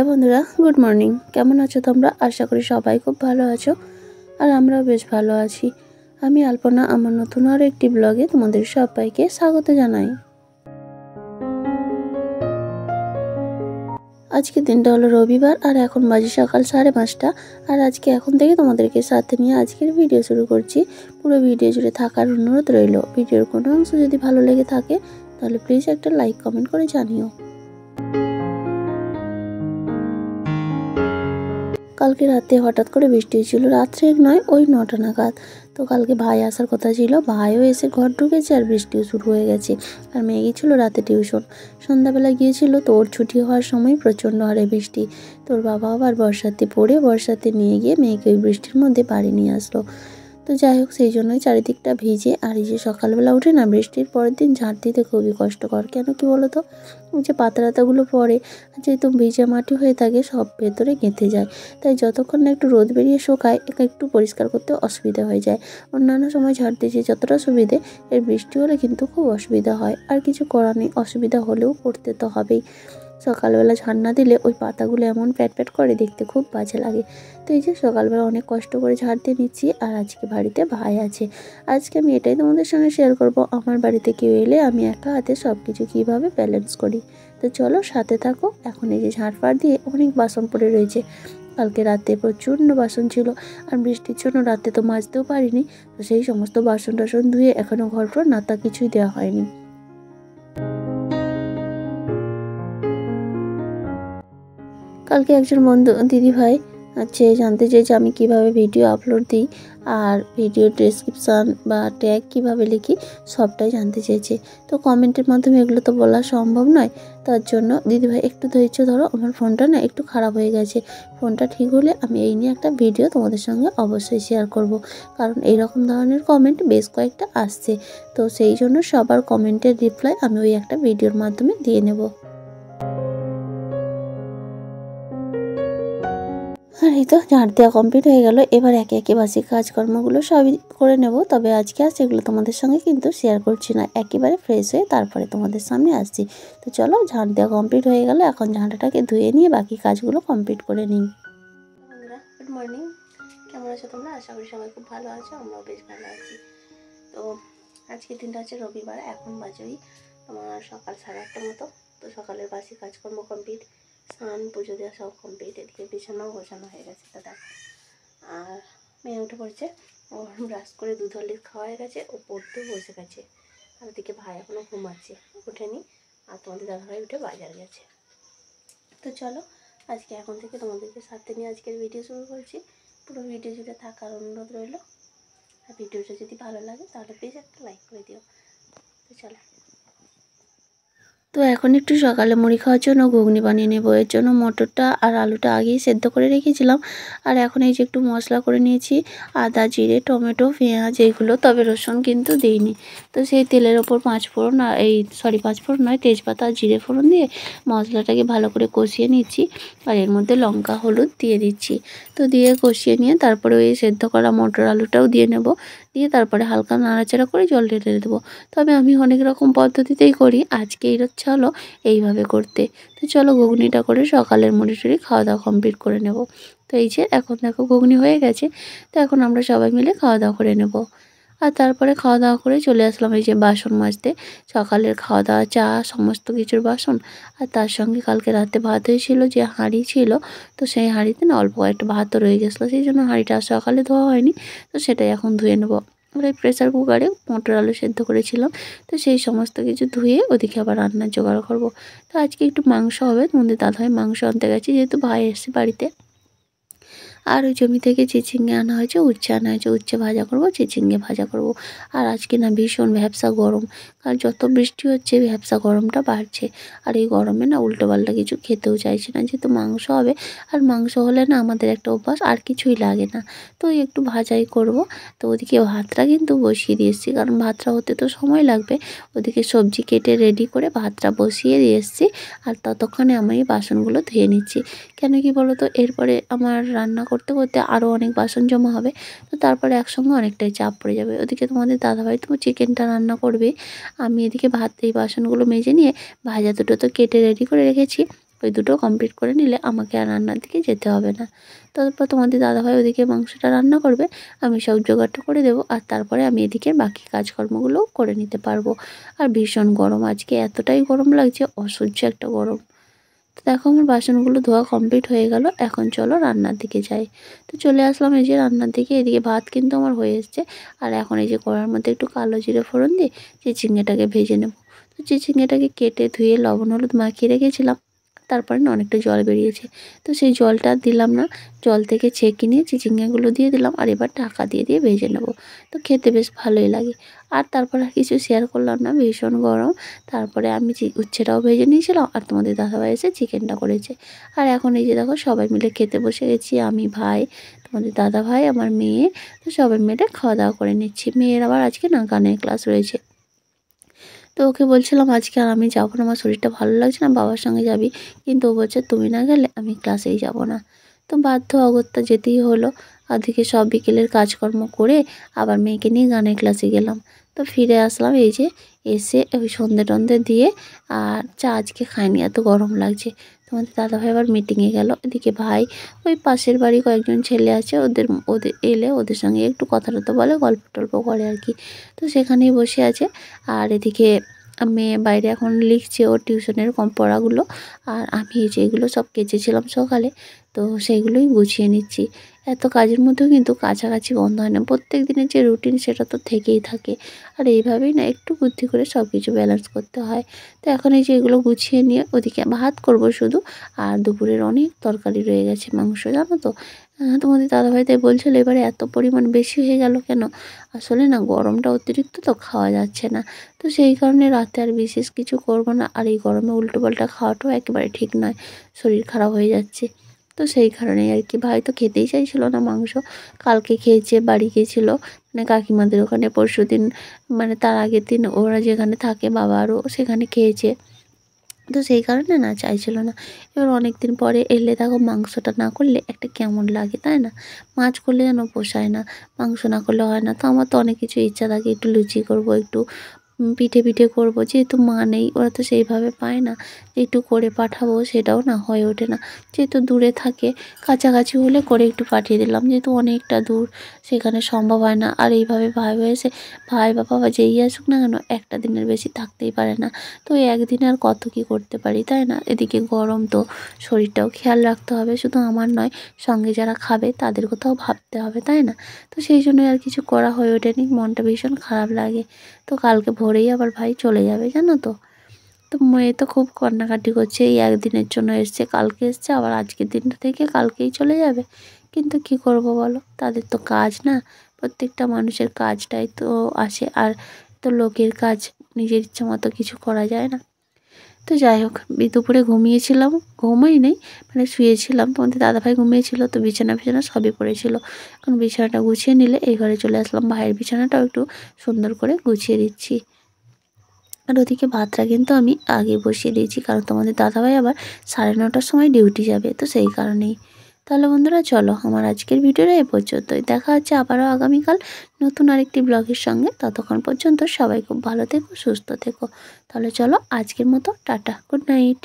Hello বন্ধুরা, good morning. কেমন আছো তোমরা? আশা করি সবাই খুব ভালো আছো, আর আমরাও বেশ ভালো আছি। আমি আলপনা আমার নতুন আরও একটি ব্লগে তোমাদের সবাইকে স্বাগত জানাই। আজকের দিনটা হলো রবিবার, আর এখন বাজে সকাল 5:30। আর আজকে এখন থেকে তোমাদেরকে সাথে নিয়ে আজকের ভিডিও শুরু করছি। পুরো ভিডিও জুড়ে থাকার অনুরোধ রইল। ভিডিওর কোনো অংশ যদি ভালো লেগে থাকে তাহলে প্লিজ একটা লাইক কমেন্ট করে জানিও। কালকে রাতে হঠাৎ করে বৃষ্টি হয়েছিল, রাত্রে নয়, ওই 9টা নাগাদ। তো কালকে ভাই আসার কথা ছিল, ভাইও এসে ঘর ঢুকেছে আর বৃষ্টিও শুরু হয়ে গেছে। আর মেয়ে গিয়েছিল রাতে টিউশন, সন্ধ্যাবেলা গিয়েছিল। তো ওর ছুটি হওয়ার সময় প্রচণ্ড হারে বৃষ্টি। তোর বাবা আবার বর্ষাতে পড়ে বর্ষাতে নিয়ে গিয়ে মেয়েকে ওই বৃষ্টির মধ্যে বাড়ি নিয়ে আসলো। তো যাই হোক, সেই জন্যই চারিদিকটা ভিজে। আর এই যে সকালবেলা উঠে না, বৃষ্টির পরের দিন ঝাঁট দিতে খুবই কষ্টকর। কেন কি বলো তো, যে পাতাগুলো পড়ে, যেহেতু ভিজে মাটি হয়ে থাকে, সব ভেতরে গেঁথে যায়। তাই যতক্ষণ না একটু রোদ বেরিয়ে শোকায়, একটু পরিষ্কার করতে অসুবিধা হয়ে যায়। অন্যান্য সময় ঝাঁট দিতে যতটা সুবিধে, এর বৃষ্টি হলে কিন্তু খুব অসুবিধা হয়। আর কিছু করার নেই, অসুবিধা হলেও করতে তো হবেই। সকালবেলা ঝাড় না দিলে ওই পাতাগুলো এমন প্যাট প্যাট করে, দেখতে খুব বাজে লাগে। তো এই যে সকালবেলা অনেক কষ্ট করে ঝাড় দিয়ে নিচ্ছি। আর আজকে বাড়িতে ভাই আছে। আজকে আমি এটাই তোমাদের সঙ্গে শেয়ার করব, আমার বাড়িতে কেউ এলে আমি একা হাতে সব কিছু কীভাবে ব্যালেন্স করি। তো চলো সাথে থাকো। এখন এই যে ঝাড় ফাড় দিয়ে অনেক বাসন পড়ে রয়েছে। কালকে রাতে প্রচণ্ড বাসন ছিল, আর বৃষ্টির জন্য রাতে তো মাজতেও পারিনি। তো সেই সমস্ত বাসন টাসন ধুয়ে এখনও ঘর টর নাতা কিছুই দেওয়া হয়নি। কালকে একজন বন্ধু দিদিভাই জানতে চেয়েছে আমি কিভাবে ভিডিও আপলোড দিই, আর ভিডিও ডেসক্রিপশান বা ট্যাগ কিভাবে লিখি, সবটাই জানতে চেয়েছে। তো কমেন্টের মাধ্যমে এগুলো তো বলা সম্ভব নয়। তার জন্য দিদিভাই একটু ধৈর্য ধরো, আমার ফোনটা না একটু খারাপ হয়ে গেছে। ফোনটা ঠিক হলে আমি এই নিয়ে একটা ভিডিও তোমাদের সঙ্গে অবশ্যই শেয়ার করব, কারণ এইরকম ধরনের কমেন্ট বেশ কয়েকটা আসছে। তো সেই জন্য সবার কমেন্টের রিপ্লাই আমি ওই একটা ভিডিওর মাধ্যমে দিয়ে নেব। আর এই তো ঝাড় দেওয়া কমপ্লিট হয়ে গেল। এবার একে একে বাসি কাজকর্মগুলো সবই করে নেব। তবে আজকে আর সেগুলো তোমাদের সঙ্গে কিন্তু শেয়ার করছি না, একেবারে ফ্রেশ হয়ে তারপরে তোমাদের সামনে আসছি। তো চলো, ঝাড় দেওয়া কমপ্লিট হয়ে গেল, এখন ঝাঁটাটাকে ধুয়ে নিয়ে বাকি কাজগুলো কমপ্লিট করে নিই। বন্ধুরা, গুড মর্নিং। কেমন আছো তোমরা? আশা করি সবাই খুব ভালো আছো, আমরাও বেশ ভালো আছি। তো আজকের দিনটা হচ্ছে রবিবার, এখন বাজে ওই তোমার সকাল 8:30 মতো। তো সকালের বাসি কাজকর্ম কমপ্লিট, স্নান পুজো দেওয়া সব কমপ্লিট। এদিকে বিছানাও গোছানো হয়ে গেছে দাদা। আর মেয়ে উঠে পড়েছে, ওর ব্রাশ করে দুধ হরলিক্স খাওয়া হয়ে গেছে, ও পড়তেও বসে গেছে। আর ওদিকে ভাই এখনও ঘুমাচ্ছে, ওঠেনি। আর তোমাদের দাদাভাই উঠে বাজার গেছে। তো চলো, আজকে এখন থেকে তোমাদেরকে সাথে নিয়ে আজকের ভিডিও শুরু করছি। পুরো ভিডিও জুড়ে থাকার অনুরোধ রইল। আর ভিডিওটা যদি ভালো লাগে তাহলে প্লিজ একটা লাইক করে দিও। তো চলো, তো এখন একটু সকালে মুড়ি খাওয়ার জন্য ঘুগনি বানিয়ে নেব। এর জন্য মটরটা আর আলুটা আগেই সেদ্ধ করে রেখেছিলাম। আর এখন এই যে একটু মশলা করে নিয়েছি, আদা, জিরে, টমেটো, পেঁয়াজ এইগুলো, তবে রসুন কিন্তু দিইনি। তো সেই তেলের ওপর 5 ফোড়ন, আর 5 ফোড়ন নয়, তেজপাতা আর জিরে ফোড়ন দিয়ে মশলাটাকে ভালো করে কষিয়ে নিচ্ছি। আর এর মধ্যে লঙ্কা হলুদ দিয়ে দিচ্ছি। তো দিয়ে কষিয়ে নিয়ে তারপরে ওই সেদ্ধ করা মটর আলুটাও দিয়ে নেব। দিয়ে তারপরে হালকা নাড়াচাড়া করে জল ঢেলে দেবো। তবে আমি অনেক রকম পদ্ধতিতেই করি, আজকে হচ্ছে হলো এইভাবে করতে। তো চলো, ঘুগনিটা করে সকালের মুড়ি টুড়ি খাওয়া দাওয়া কমপ্লিট করে নেব। তো এই যে এখন দেখো ঘুগনি হয়ে গেছে। তো এখন আমরা সবাই মিলে খাওয়া দাওয়া করে নেব। আর তারপরে খাওয়া দাওয়া করে চলে আসলাম এই যে বাসন মাজতে। সকালের খাওয়া দাওয়া, চা, সমস্ত কিছুর বাসন। আর তার সঙ্গে কালকে রাতে ভাত হয়েছিল, যে হাঁড়ি ছিল, তো সেই হাঁড়িতে না অল্প একটা ভাতও রয়ে গেছিলো, সেই জন্য হাঁড়িটা সকালে ধোয়া হয়নি। তো সেটাই এখন ধুয়ে নেবো। আর এই প্রেসার কুকারে মটর আলু সেদ্ধ করেছিলাম, তো সেই সমস্ত কিছু ধুয়ে ওদিকে আবার রান্নার জোগাড় করব। তো আজকে একটু মাংস হবে, তোমাদের দাদাভাই মাংস আনতে গেছে, যেহেতু ভাই এসছে বাড়িতে। আর ওই জমি থেকে চিচিঙ্গে আনা হয়েছে, উচ্ছে আনা হয়েছে, উচ্ছে ভাজা করব, চিচিঙ্গে ভাজা করব। আর আজকে না ভীষণ ভ্যাপসা গরম, কারণ যত বৃষ্টি হচ্ছে ভ্যাপসা গরমটা বাড়ছে। আর এই গরমে না উল্টোপাল্টা কিছু খেতেও চাইছে না, যেহেতু মাংস হবে। আর মাংস হলে না আমাদের একটা অভ্যাস, আর কিছুই লাগে না। তো একটু ভাজাই করব। তো ওদিকে ভাতটা কিন্তু বসিয়ে দিয়ে এসেছি, কারণ ভাতটা হতে তো সময় লাগবে। ওদিকে সবজি কেটে রেডি করে ভাতটা বসিয়ে দিয়ে এসেছি। আর ততক্ষণে আমি এই বাসনগুলো ধুয়ে নিচ্ছি। কেন কি বলো তো, এরপরে আমার রান্না করতে করতে আরও অনেক বাসন জমা হবে। তো তারপরে একসঙ্গে অনেকটাই চাপ পড়ে যাবে। ওদিকে তোমাদের দাদাভাই তো চিকেনটা রান্না করবে, আমি এদিকে ভাত এই বাসনগুলো মেজে নিয়ে ভাজা দুটো তো কেটে রেডি করে রেখেছি। ওই দুটো কমপ্লিট করে নিলে আমাকে আর রান্নার দিকে যেতে হবে না। তারপর তোমাদের দাদাভাই ওদিকে মাংসটা রান্না করবে, আমি সব জোগাড়টা করে দেবো, আর তারপরে আমি এদিকে বাকি কাজকর্মগুলোও করে নিতে পারবো। আর ভীষণ গরম, আজকে এতটাই গরম লাগছে, অসহ্য একটা গরম। তো দেখো আমার বাসনগুলো ধোয়া কমপ্লিট হয়ে গেল, এখন চলো রান্নার দিকে যাই। তো চলে আসলাম এই যে রান্নার দিকে, এদিকে ভাত কিন্তু আমার হয়ে এসছে। আর এখন এই যে কড়ার মধ্যে একটু কালো জিরে ফোড়ন দিয়ে চিচিঙ্গাটাকে ভেজে নেব। তো চিচিঙ্গাটাকে কেটে ধুয়ে লবণ হলুদ মাখিয়ে রেখেছিলাম, তারপরে না অনেকটা জল বেরিয়েছে, তো সেই জলটা দিলাম না, জল থেকে ছেঁকে নিয়ে চিচিঙ্গাগুলো দিয়ে দিলাম, আর এবার ঢাকা দিয়ে দিয়ে ভেজে নেব। তো খেতে বেশ ভালোই লাগে। আর তারপর আর কিছু শেয়ার করলাম না, ভীষণ গরম। তারপরে আমি উচ্ছেটাও ভেজে নিয়েছিলাম, আর তোমাদের দাদাভাই এসে চিকেনটা করেছে। আর এখন এই যে দেখো সবাই মিলে খেতে বসে গেছি, আমি, ভাই, তোমাদের দাদাভাই, আমার মেয়ে। তো সবাই মিলে খাওয়া দাওয়া করে নিচ্ছি। মেয়ের আবার আজকে না গানের ক্লাস রয়েছে, তো ওকে বলছিলাম আজকে আর আমি যাবো না, আমার শরীরটা ভালো লাগছে না, বাবার সঙ্গে যাবি। কিন্তু ও বলছে তুমি না গেলে আমি ক্লাসেই যাব না। তো বাধ্য অগত্যা যেতেই হলো। ওদিকে সব বিকেলের কাজকর্ম করে আবার মেয়েকে নিয়ে গানের ক্লাসে গেলাম। তো ফিরে আসলাম এই যে, এসে ওই সন্ধে টন্ধে দিয়ে, আর চা আজকে খাইনি, এত গরম লাগছে। তোমাদের দাদাভাই আবার মিটিংয়ে গেল। এদিকে ভাই ওই পাশের বাড়ি কয়েকজন ছেলে আছে, ওদের ওদের এলে ওদের সঙ্গে একটু কথা টথা বলে, গল্প টল্প করে আর কি। তো সেখানেই বসে আছে। আর এদিকে মেয়ে বাইরে এখন লিখছে ওর টিউশনের পড়াগুলো, আর আমি এই যে এগুলো সব কেচেছিলাম সকালে, তো সেইগুলোই গুছিয়ে নিচ্ছি। এত কাজের মধ্যেও কিন্তু কাছাকাছি বন্ধ হয় না, প্রত্যেক দিনের যে রুটিন সেটা তো থেকেই থাকে। আর এইভাবেই না একটু বুদ্ধি করে সব কিছু ব্যালেন্স করতে হয়। তো এখন এই যে এগুলো গুছিয়ে নিয়ে ওদিকে ভাত করব শুধু, আর দুপুরের অনেক তরকারি রয়ে গেছে, মাংস জানো তো। তোমাদের দাদাভাই তাই বলছিল এবারে এত পরিমাণ বেশি হয়ে গেল কেন। আসলে না গরমটা অতিরিক্ত, তো খাওয়া যাচ্ছে না। তো সেই কারণে রাতে আর বিশেষ কিছু করব না, আর এই গরমে উল্টোপাল্টা খাওয়াটাও একেবারে ঠিক নয়, শরীর খারাপ হয়ে যাচ্ছে। তো সেই কারণেই আর কি, ভাই তো খেতেই চাইছিল না মাংস, কালকে খেয়েছে, বাড়ি গিয়েছিলো মানে কাকিমাদের ওখানে, পরশুদিন মানে তার আগের দিন ওরা যেখানে থাকে বাবা আরও সেখানে খেয়েছে। তো সেই কারণে না চাইছিল না। এবার অনেক দিন পরে এলে দেখো মাংসটা না করলে একটা কেমন লাগে, তাই না? মাছ করলে যেন পোষায় না, মাংস না করলে হয় না। তো আমার তো অনেক কিছু ইচ্ছা থাকে, একটু লুচি করব, একটু পিঠে পিঠে করব, যেহেতু মা নেই, ওরা তো সেইভাবে পায় না যে একটু করে পাঠাবো, সেটাও না হয়ে ওঠে না। যেহেতু দূরে থাকে, কাছাকাছি হলে করে একটু পাঠিয়ে দিলাম, যেহেতু অনেকটা দূর সেখানে সম্ভব হয় না। আর এইভাবে ভাই এসে ভাই বা বাবা যেই আসুক না কেন একটা দিনের বেশি থাকতেই পারে না। তো এই একদিনে আর কত কী করতে পারি, তাই না? এদিকে গরম, তো শরীরটাও খেয়াল রাখতে হবে, শুধু আমার নয়, সঙ্গে যারা খাবে তাদের কথাও ভাবতে হবে, তাই না? তো সেই জন্যই আর কিছু করা হয়ে ওঠেনি, মনটা ভীষণ খারাপ লাগে। তো কালকে ভোরেই আবার ভাই চলে যাবে, জানো তো। তো মেয়ে তো খুব কান্নাকাটি করছে, এই একদিনের জন্য এসছে, কালকে এসছে, আবার আজকের দিনটা থেকে কালকেই চলে যাবে। কিন্তু কি করব বলো, তাদের তো কাজ না, প্রত্যেকটা মানুষের কাজটাই তো আসে, আর তো লোকের কাজ নিজের ইচ্ছা মতো কিছু করা যায় না। তো যাই হোক, দুপুরে ঘুমিয়েছিলাম, ঘুমোই নেই মানে শুয়েছিলাম, তোমাদের দাদাভাই ঘুমিয়েছিল, তো বিছানা ফিছানা সবই পড়েছিল। এখন বিছানাটা গুছিয়ে নিলে এই ঘরে চলে আসলাম, ভাইয়ের বিছানাটাও একটু সুন্দর করে গুছিয়ে দিচ্ছি। আর ওদিকে ভাতটা কিন্তু আমি আগে বসিয়ে দিয়েছি, কারণ তোমাদের দাদাভাই আবার 9:30টার সময় ডিউটি যাবে, তো সেই কারণেই। তাহলে বন্ধুরা চলো, আমার আজকের ভিডিওটা এ পর্যন্তই, দেখা হচ্ছে আবারও আগামীকাল নতুন আরেকটি ব্লগের সঙ্গে। ততক্ষণ পর্যন্ত সবাই খুব ভালো থেকো, সুস্থ থেকো। তাহলে চলো আজকের মতো টাটা, গুড নাইট।